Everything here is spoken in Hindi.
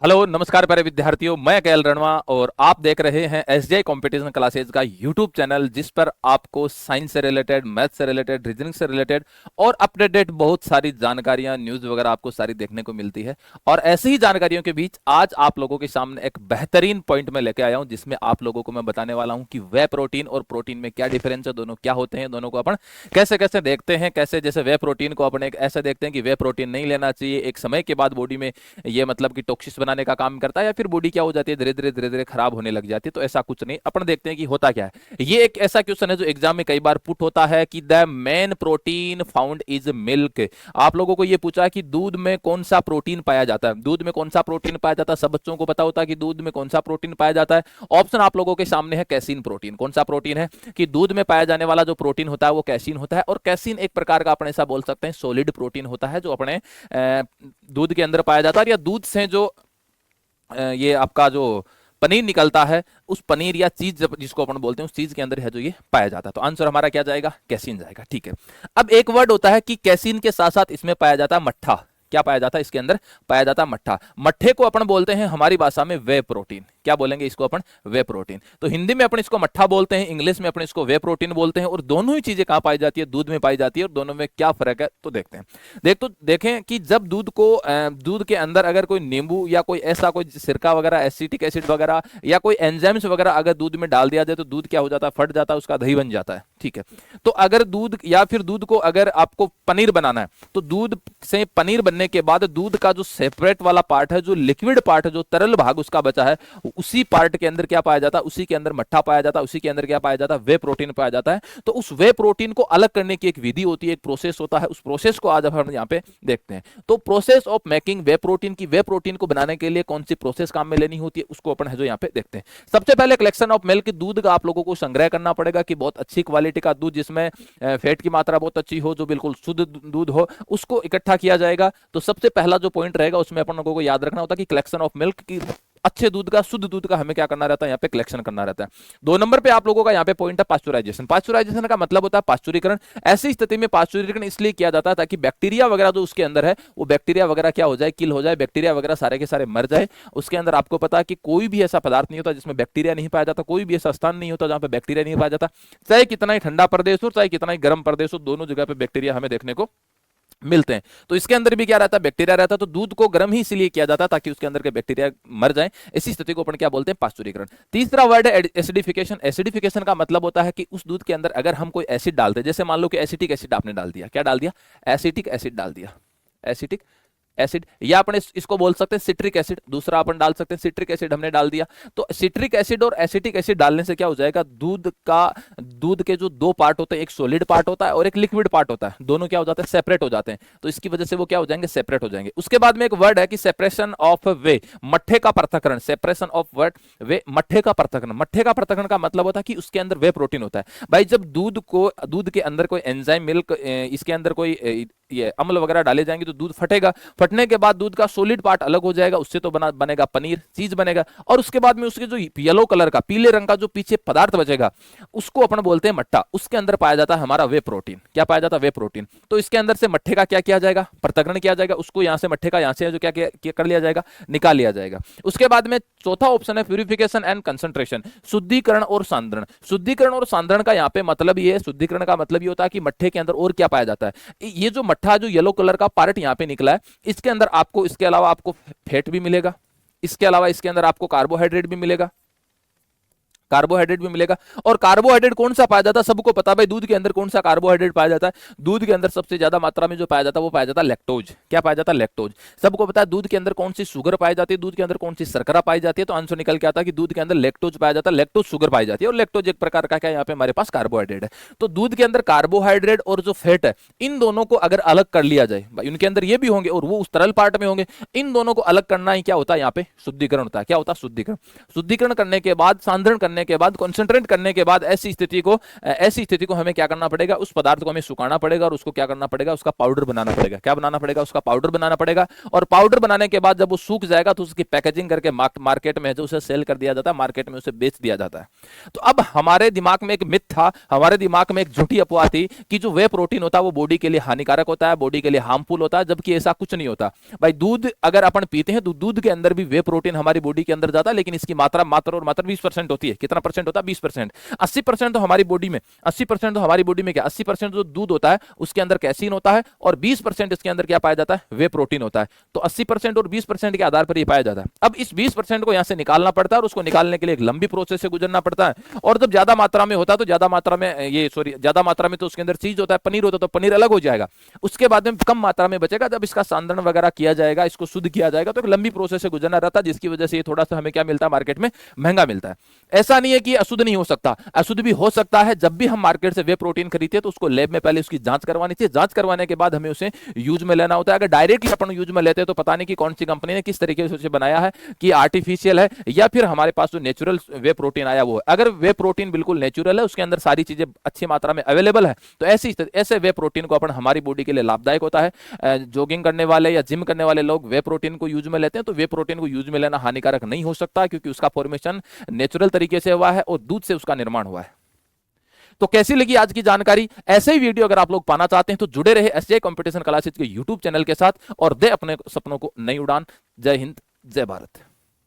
हेलो नमस्कार प्यारे विद्यार्थियों, मैं केएल रणवा और आप देख रहे हैं एसजीआई कंपटीशन क्लासेस का यूट्यूब चैनल, जिस पर आपको साइंस से रिलेटेड, मैथ से रिलेटेड, रीजनिंग से रिलेटेड और अपडेटेड बहुत सारी जानकारियां, न्यूज वगैरह आपको सारी देखने को मिलती है। और ऐसी ही जानकारियों के बीच आज आप लोगों के सामने एक बेहतरीन पॉइंट में लेके आया हूं, जिसमें आप लोगों को मैं बताने वाला हूं कि वे प्रोटीन और प्रोटीन में क्या डिफरेंस है, दोनों क्या होते हैं, दोनों को अपन कैसे कैसे देखते हैं। कैसे जैसे वे प्रोटीन को अपन एक ऐसे देखते हैं कि वे प्रोटीन नहीं लेना चाहिए, एक समय के बाद बॉडी में ये मतलब कि टॉक्सिस बनाने का काम करता है, या फिर बॉडी क्या हो जाती है, धीरे धीरे खराब होने लग जाती है। तो ऐसा कुछ नहीं, अपन देखते हैं कि होता क्या है। ये एक ऐसा क्वेश्चन है जो एग्जाम में कई बार पुट होता है कि the main protein found is milk. आप लोगों को ये पूछा है कि दूध में कौन सा प्रोटीन पाया जाता है, दूध में कौन सा प्रोटीन पाया जाता है। सब बच्चों को पता होता है कि दूध में कौन सा प्रोटीन पाया जाता है। ऑप्शन आप लोगों के सामने है कैसीन प्रोटीन। कौन सा प्रोटीन है कि दूध में पाया जाने वाला जो प्रोटीन होता है वो कैसीन होता है। और कैसीन एक प्रकार का अपन ऐसा बोल सकते हैं सॉलिड प्रोटीन होता है, जो अपने दूध के अंदर पाया जाता है, या दूध से जो ये आपका जो पनीर निकलता है, उस पनीर या चीज जिसको अपन बोलते हैं, उस चीज के अंदर है जो ये पाया जाता है। तो आंसर हमारा क्या जाएगा, कैसीन जाएगा। ठीक है, अब एक वर्ड होता है कि कैसीन के साथ साथ इसमें पाया जाता है मट्ठा। क्या पाया जाता है इसके अंदर, पाया जाता है मट्ठा। मट्ठे को अपन बोलते हैं हमारी भाषा में वे प्रोटीन। क्या बोलेंगे इसको अपन, वे प्रोटीन। तो हिंदी में अपन इसको मट्ठा बोलते हैं, इंग्लिश में अपन इसको वे प्रोटीन बोलते हैं। और दोनों ही चीजें कहां पाई जाती है, दूध में पाई जाती है। और दोनों में क्या फर्क है तो देखते हैं। देखें कि जब दूध के अंदर अगर कोई नींबू या कोई ऐसा कोई सिरका वगैरह, एसिटिक एसिड वगैरह या कोई एंजाइम्स वगैरह अगर दूध में डाल दिया जाए तो दूध क्या हो जाता है, फट जाता है, उसका दही बन जाता है। ठीक है, तो अगर दूध या फिर दूध को अगर आपको पनीर बनाना है, तो दूध से पनीर बनने के बाद दूध का जो सेपरेट वाला पार्ट है, जो लिक्विड पार्ट है, जो तरल भाग उसका बचा है, उसी पार्ट के अंदर क्या पाया जाता है, उसी के अंदर मट्ठा पाया जाता है, उसी के अंदर क्या पाया जाता है, वे प्रोटीन पाया जाता है। तो उस वे प्रोटीन को अलग करने की एक विधि होती है, एक प्रोसेस होता है। उस प्रोसेस को आज हम यहाँ पे देखते हैं। तो process of making way protein की, वे प्रोटीन को बनाने के लिए कौन सी प्रोसेस काम में लेनी होती है, उसको अपन है जो यहाँ पे देखते हैं। सबसे पहले कलेक्शन ऑफ मिल्क, दूध का आप लोगों को संग्रह करना पड़ेगा कि बहुत अच्छी क्वालिटी का दूध, जिसमें फैट की मात्रा बहुत अच्छी हो, जो बिल्कुल शुद्ध दूध हो, उसको इकट्ठा किया जाएगा। तो सबसे पहला जो पॉइंट रहेगा उसमें अपन लोगों को याद रखना होता है कि कलेक्शन ऑफ मिल्क की, अच्छे दूध का, शुद्ध दूध का हमें क्या करना रहता है, यहाँ पे कलेक्शन करना रहता है। 2 नंबर पे आप लोगों का यहाँ पे पॉइंट है पास्चुराइजेशन। पास्चुराइजेशन का मतलब होता है पास्चुरीकरण। ऐसी स्थिति में पास्चुरीकरण इसलिए किया जाता है ताकि बैक्टीरिया वगैरह जो उसके अंदर है, वो बैक्टीरिया वगैरह क्या हो जाए, किल हो जाए, बैक्टीरिया वगैरह सारे के सारे मर जाए। उसके अंदर आपको पता है कि कोई भी ऐसा पदार्थ नहीं होता जिसमें बैक्टीरिया नहीं पाया जाता, कोई भी ऐसा स्थान नहीं होता जहां पे बैक्टीरिया नहीं पाया जाता। चाहे कितना ही ठंडा प्रदेश हो, चाहे कितना ही गर्म प्रदेश हो, दोनों जगह पे बैक्टीरिया हमें देखने को मिलते हैं। तो इसके अंदर भी क्या रहता है, बैक्टीरिया रहता है। तो दूध को गर्म ही इसलिए किया जाता है ताकि उसके अंदर के बैक्टीरिया मर जाएं। इसी स्थिति को अपन क्या बोलते हैं, पास्चुरीकरण। तीसरा वर्ड है एसिडिफिकेशन। एसिडिफिकेशन का मतलब होता है कि उस दूध के अंदर अगर हम कोई एसिड डालते हैं, जैसे मान लो कि एसिटिक एसिड आपने डाल दिया, क्या डाल दिया, एसिटिक एसिड डाल दिया, एसिटिक एसिड, या अपन इसको बोल सकते हैं सिट्रिक एसिड। दूसरा अपन डाल सकते हैं सिट्रिक एसिड, हमने डाल दिया। तो सिट्रिक एसिड और एसिटिक एसिड डालने से क्या हो जाएगा, दूध के जो दो पार्ट होते हैं, एक सॉलिड पार्ट होता है और एक लिक्विड पार्ट होता है, दोनों क्या हो जाते हैं, सेपरेट हो जाते हैं। तो इसकी वजह से वो क्या हो जाएंगे, सेपरेट हो जाएंगे। उसके बाद में एक वर्ड है कि सेपरेशन ऑफ वे, मट्ठे का पृथक्करण। सेपरेशन ऑफ वर्ड वे, मट्ठे का पृथक्करण। मट्ठे का पृथक्करण का मतलब होता है कि उसके अंदर वे प्रोटीन होता है। भाई जब दूध के अंदर कोई एंजाइम, मिल्क, इसके अंदर कोई ये अम्ल वगैरह डाले जाएंगे तो दूध फटेगा। फटने के बाद दूध का सॉलिड पार्ट अलग हो जाएगा, उससे तो बनेगा पनीर, चीज बनेगा। और उसके बाद में उसके जो येलो कलर का, पीले रंग का जो पीछे पदार्थ बचेगा, उसको अपन बोलते हैं मट्ठा। उसके अंदर पाया जाता है हमारा वे प्रोटीन। क्या पाया जाता है, वे प्रोटीन। तो इसके अंदर से मट्ठे का क्या किया जाएगा, पृथक्करण किया जाएगा। उसको यहां से मट्ठे का यहां से जो क्या कर लिया जाएगा, निकाल लिया जाएगा। उसके बाद में चौथा ऑप्शन है प्यूरिफिकेशन एंड कंसंट्रेशन, शुद्धिकरण और सांद्रण। शुद्धिकरण और सांद्रण का यहाँ पे मतलब ये, शुद्धिकरण का मतलब ये होता है कि मट्ठे के अंदर और क्या पाया जाता है, ये जो मट्ठा, जो येलो कलर का पार्ट यहाँ पे निकला है, इसके अंदर आपको, इसके अलावा आपको फैट भी मिलेगा, इसके अलावा इसके अंदर आपको कार्बोहाइड्रेट भी मिलेगा, कार्बोहाइड्रेट भी मिलेगा। और कार्बोहाइड्रेट कौन सा पाया जाता है, सबको पता है भाई दूध के अंदर कौन सा कार्बोहाइड्रेट पाया जाता है। दूध के अंदर सबसे ज्यादा मात्रा में जो पाया जाता है वो पाया जाता है लैक्टोज। क्या पाया जाता है, लैक्टोज। सबको पता है दूध के अंदर कौन सी शुगर पाई जाती है, दूध के अंदर कौन सी शर्करा पाई जाती है। तो आंसर निकल के आता है कि दूध के अंदर लैक्टोज पाया जाता है, लैक्टोज शुगर पाई जाती है। और लैक्टोज एक प्रकार का क्या, यहाँ पे हमारे पास कार्बोहाइड्रेट है। तो दूध के अंदर कार्बोहाइड्रेट और जो फैट है, इन दोनों को अगर अलग कर लिया जाए, भाई उनके अंदर ये भी होंगे और वो उस तरल पार्ट में होंगे, इन दोनों को अलग करना ही क्या होता है, यहाँ पे शुद्धिकरण होता है। क्या होता है, शुद्धिकरण। शुद्धिकरण करने के बाद, सांद्रण करने करने के बाद, कॉन्सेंट्रेट करने के बाद ऐसी स्थिति को हमें क्या करना पड़ेगा, उस पदार्थ को हमें सुखाना पड़ेगा और उसको क्या करना पड़ेगा, उसका पाउडर बनाना पड़ेगा। क्या बनाना पड़ेगा, उसका पाउडर बनाना पड़ेगा। और पाउडर बनाने के बाद जब वो सूख जाएगा तो उसकी पैकेजिंग करके मार्केट में जो उसे सेल कर दिया जाता है, मार्केट में उसे बेच दिया जाता है। तो अब हमारे दिमाग में एक मिथ था, हमारे दिमाग में एक झूठी अफवाह थी कि जो वे प्रोटीन होता है वो बॉडी के लिए हानिकारक होता है, बॉडी के लिए हार्मफुल होता है, जबकि ऐसा कुछ नहीं होता। भाई दूध अगर अपन पीते हैं तो दूध के अंदर भी वे प्रोटीन हमारी बॉडी के अंदर जाता है, लेकिन इसकी मात्रा मात्र और मात्र 20% होती है। कितना परसेंट होता है, 20%। 80% तो हमारी बॉडी में 80% तो हमारी बॉडी में क्या 80% जो दूध होता है उसके अंदर कैसीन होता है और 20% इसके अंदर क्या पाया जाता है, वे प्रोटीन होता है। तो 80% और 20% के आधार पर ये पाया जाता है। अब इस 20% को यहां से निकालना पड़ता है और उसको निकालने के लिए एक लंबी प्रोसेस से गुजरना पड़ता है। और जब ज्यादा मात्रा में होता है तो ज्यादा मात्रा में तो उसके अंदर चीज होता है, पनीर होता है, तो पनीर अलग हो जाएगा। उसके बाद में कम मात्रा में बचेगा, जब इसका सांद्रण वगैरह किया जाएगा, इसको शुद्ध किया जाएगा, तो एक लंबी प्रोसेस से गुजरना रहता है, जिसकी वजह से ये थोड़ा सा हमें क्या मिलता है, मार्केट में महंगा मिलता है। ऐसा नहीं है कि अशुद्ध नहीं हो सकता, अशुद्ध भी हो सकता है। जब भी हम मार्केट से वे प्रोटीन खरीदते हैं तो उसको लैब में पहले उसकी जांच करवानी चाहिए। जांच करवाने के बाद हमें उसे यूज में लेना होता है। अगर डायरेक्टली अपन यूज में लेते हैं तो पता नहीं कि कौन सी कंपनी ने किस तरीके से उसे बनाया है, कि आर्टिफिशियल है या फिर हमारे पास जो नेचुरल वे प्रोटीन आया वो है। अगर वे प्रोटीन बिल्कुल नेचुरल है, उसके अंदर सारी चीजें अच्छी मात्रा में अवेलेबल है, तो ऐसे वे प्रोटीन को अपन हमारी बॉडी के लिए लाभदायक होता है। जॉगिंग करने वाले या जिम करने वाले लोग वे प्रोटीन को यूज में लेते हैं, तो वे प्रोटीन को यूज में लेना हानिकारक नहीं हो सकता, क्योंकि उसका फॉर्मेशन नेचुरल तरीके से हुआ है और दूध से उसका निर्माण हुआ है। तो कैसी लगी आज की जानकारी? ऐसे ही वीडियो अगर आप लोग पाना चाहते हैं तो जुड़े रहे एसजे कंपटीशन क्लासेस के यूट्यूब चैनल के साथ और दे अपने सपनों को नई उड़ान। जय हिंद, जय भारत।